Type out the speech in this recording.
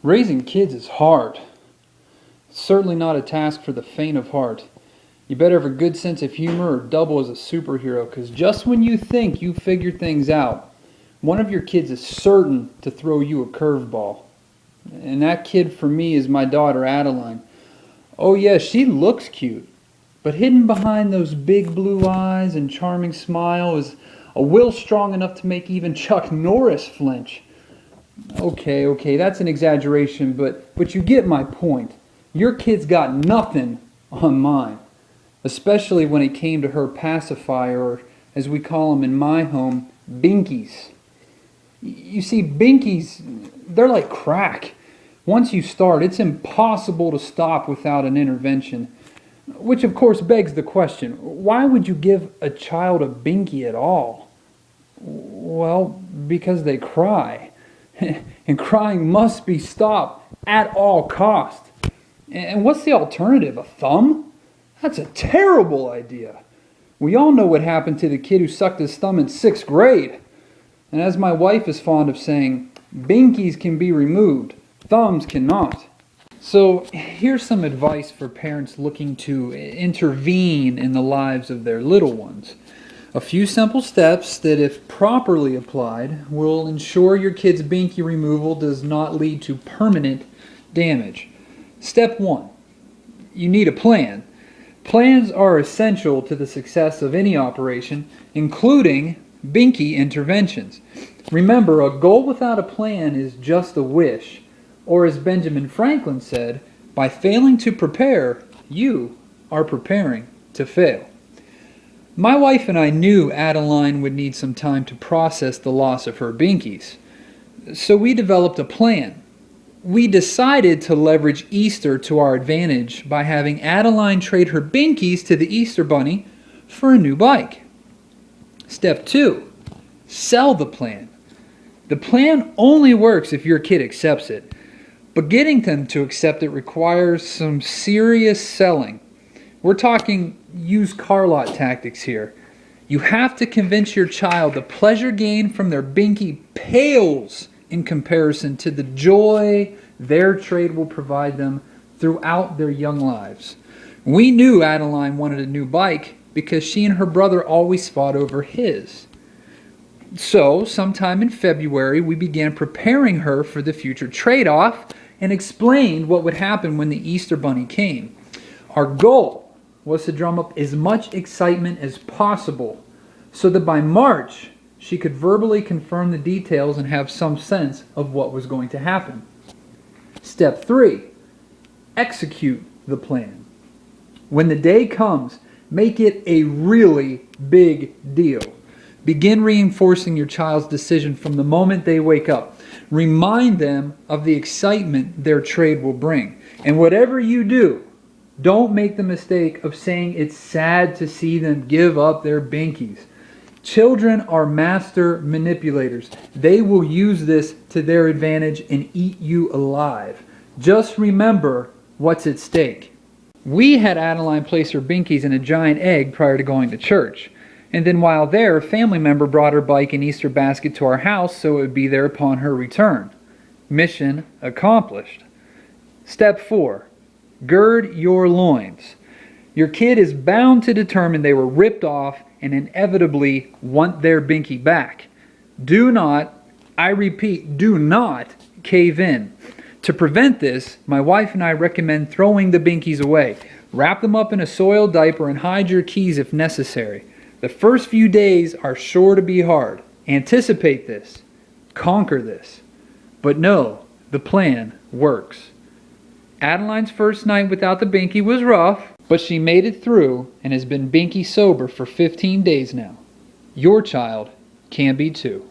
Raising kids is hard. It's certainly not a task for the faint of heart. You better have a good sense of humor or double as a superhero, because just when you think you figured things out, one of your kids is certain to throw you a curveball. And that kid for me is my daughter Adeline. Oh yeah, she looks cute, but hidden behind those big blue eyes and charming smile is a will strong enough to make even Chuck Norris flinch. Okay, that's an exaggeration, but you get my point. Your kid's got nothing on mine, especially when it came to her pacifier, or as we call them in my home, binkies. You see, binkies, they're like crack. Once you start, it's impossible to stop without an intervention. Which of course begs the question, why would you give a child a binky at all? Well, because they cry. And crying must be stopped at all cost. And what's the alternative? A thumb? That's a terrible idea. We all know what happened to the kid who sucked his thumb in 6th grade. And as my wife is fond of saying, binkies can be removed, thumbs cannot. So here's some advice for parents looking to intervene in the lives of their little ones. A few simple steps that, if properly applied, will ensure your kid's binky removal does not lead to permanent damage. Step 1. You need a plan. Plans are essential to the success of any operation, including binky interventions. Remember, a goal without a plan is just a wish. Or as Benjamin Franklin said, by failing to prepare, you are preparing to fail. My wife and I knew Adeline would need some time to process the loss of her binkies. So we developed a plan. We decided to leverage Easter to our advantage by having Adeline trade her binkies to the Easter Bunny for a new bike. Step 2. Sell the plan. The plan only works if your kid accepts it. But getting them to accept it requires some serious selling. We're talking used car lot tactics here. You have to convince your child the pleasure gained from their binky pales in comparison to the joy their trade will provide them throughout their young lives. We knew Adeline wanted a new bike because she and her brother always fought over his. So, sometime in February, we began preparing her for the future trade-off and explained what would happen when the Easter Bunny came. Our goal was to drum up as much excitement as possible so that by March she could verbally confirm the details and have some sense of what was going to happen. Step 3. Execute the plan. When the day comes, make it a really big deal. Begin reinforcing your child's decision from the moment they wake up. Remind them of the excitement their trade will bring. And whatever you do, don't make the mistake of saying it's sad to see them give up their binkies. Children are master manipulators. They will use this to their advantage and eat you alive. Just remember what's at stake. We had Adeline place her binkies in a giant egg prior to going to church. And then while there, a family member brought her bike and Easter basket to our house so it would be there upon her return. Mission accomplished. Step 4. Gird your loins. Your kid is bound to determine they were ripped off and inevitably want their binky back. Do not, I repeat, do not cave in. To prevent this, my wife and I recommend throwing the binkies away. Wrap them up in a soiled diaper and hide your keys if necessary. The first few days are sure to be hard. Anticipate this. Conquer this. But know, the plan works. Adeline's first night without the binky was rough, but she made it through and has been binky sober for 15 days now. Your child can be too.